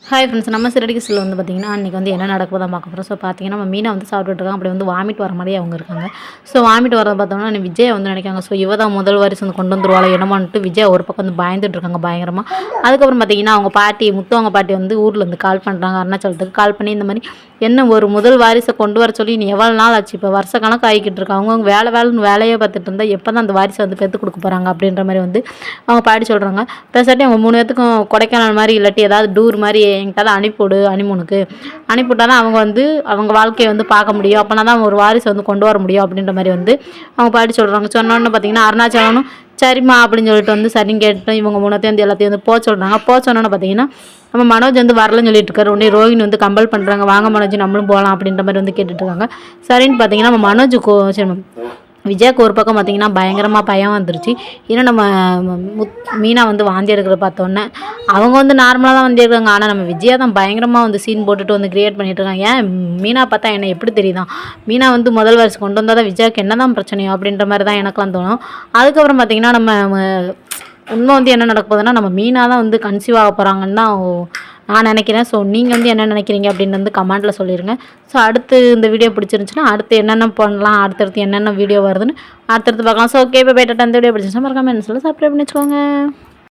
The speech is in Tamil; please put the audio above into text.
ஹாய் ஃப்ரெண்ட்ஸ், நம்ம சிறடி கிஸ்ஸில் வந்து பார்த்திங்கன்னா அன்றைக்கி வந்து என்ன நடக்குதோ தான் பார்க்க போகிறோம். ஸோ பார்த்திங்கன்னா நம்ம மீனை வந்து சாப்பிட்டுருக்காங்க. அப்படி வந்து வாமிட் வர மாதிரி அவங்க இருக்காங்க. ஸோ வாமிட் வரதை பார்த்தோம்னா விஜய் வந்து நினைக்காங்க. ஸோ இவ தான் முதல் வாரிசு வந்து கொண்டு வந்துருவாள் என்னமான்ட்டு விஜய் ஒரு பக்கம் வந்து பயந்துட்டு இருக்காங்க பயங்கரமாக. அதுக்கப்புறம் பார்த்திங்கன்னா அவங்க பாட்டி அவங்க பாட்டி வந்து ஊரில் இருந்து கால் பண்ணுறாங்க. அருணாச்சலத்துக்கு கால் பண்ணி இந்த மாதிரி என்ன ஒரு முதல் வாரிசை கொண்டு வர சொல்லி நீ எவ்வளோ நாள் ஆச்சு, இப்போ வருஷ கணக்கு ஆகிக்கிட்டு இருக்காங்க. அவங்க வேலைன்னு வேலையே பார்த்துட்டு இருந்தால் எப்போ தான் அந்த வாரிசை வந்து பெற்று கொடுக்க போகிறாங்க அப்படின்ற மாதிரி வந்து அவங்க பாட்டி சொல்கிறாங்க. பேசாட்டி அவங்க 3 பேத்துக்கும் கொடைக்கானல் மாதிரி இல்லாட்டி ஏதாவது டூர் மாதிரி என்கிட்ட அனுப்பிவிடு, அனிமூனுக்கு அனுப்பிவிட்டால் தான் அவங்க வந்து அவங்க வாழ்க்கையை வந்து பார்க்க முடியும். அப்போனா தான் ஒரு வாரிசை வந்து கொண்டு வர முடியும் அப்படின்ற மாதிரி வந்து அவங்க பாட்டி சொல்கிறாங்க. சொன்னோன்னு பார்த்திங்கன்னா அருணாச்சலனும் சரிம்மா அப்படின்னு சொல்லிட்டு வந்து சரின்னு கேட்டு இவங்க 3 வந்து எல்லாத்தையும் வந்து போக சொல்கிறாங்க. போக சொன்னோன்னு பார்த்திங்கன்னா நம்ம மனோஜ் வந்து வரலன்னு சொல்லிட்டு இருக்காரு. உடனே ரோஹிணி வந்து கம்பல் பண்ணுறாங்க, வாங்க மனோஜ் நம்மளும் போகலாம் அப்படின்ற மாதிரி வந்து கேட்டுட்ருக்காங்க. சரின்னு பார்த்திங்கன்னா நம்ம மனோஜ் விஜயாவுக்கு ஒரு பக்கம் பார்த்திங்கன்னா பயங்கரமாக பயம் வந்துருச்சு. ஏன்னா நம்ம மீனா வந்து வாந்தி எடுக்கிறத பார்த்தோன்னே அவங்க வந்து நார்மலாக தான் வந்து எடுக்கிறாங்க. ஆனால் நம்ம விஜயா தான் பயங்கரமாக வந்து சீன் போட்டுட்டு வந்து க்ரியேட் பண்ணிட்டு இருக்காங்க. ஏன் மீனா பார்த்தா என்ன எப்படி தெரியுதான், மீனா வந்து முதல் வாரிசு கொண்டு வந்தால் தான் விஜயாவுக்கு என்ன தான் பிரச்சனையோ அப்படின்ற மாதிரி தான் எனக்குலாம் தோணும். அதுக்கப்புறம் பார்த்திங்கன்னா நம்ம உண்மை வந்து என்ன நடக்க போகுதுன்னா நம்ம மீனா தான் வந்து கன்சீவ் ஆக போகிறாங்கன்னு தான் நான் நினைக்கிறேன். ஸோ நீங்கள் வந்து என்ன நினைக்கிறீங்க அப்படின்னு வந்து கமெண்ட்டில் சொல்லிடுங்க. ஸோ அடுத்து இந்த வீடியோ பிடிச்சிருந்துச்சுன்னா அடுத்து என்னென்ன பண்ணலாம், அடுத்தடுத்து என்னென்ன வீடியோ வருதுன்னு அடுத்தடுத்து பார்க்கலாம். ஸோ ஓகே, இப்போ இந்த வீடியோ பிடிச்சிருந்துச்சுன்னா மறக்காம என்ன சொல்ல சப்ஸ்கிரைப் பண்ணி வச்சுக்கோங்க.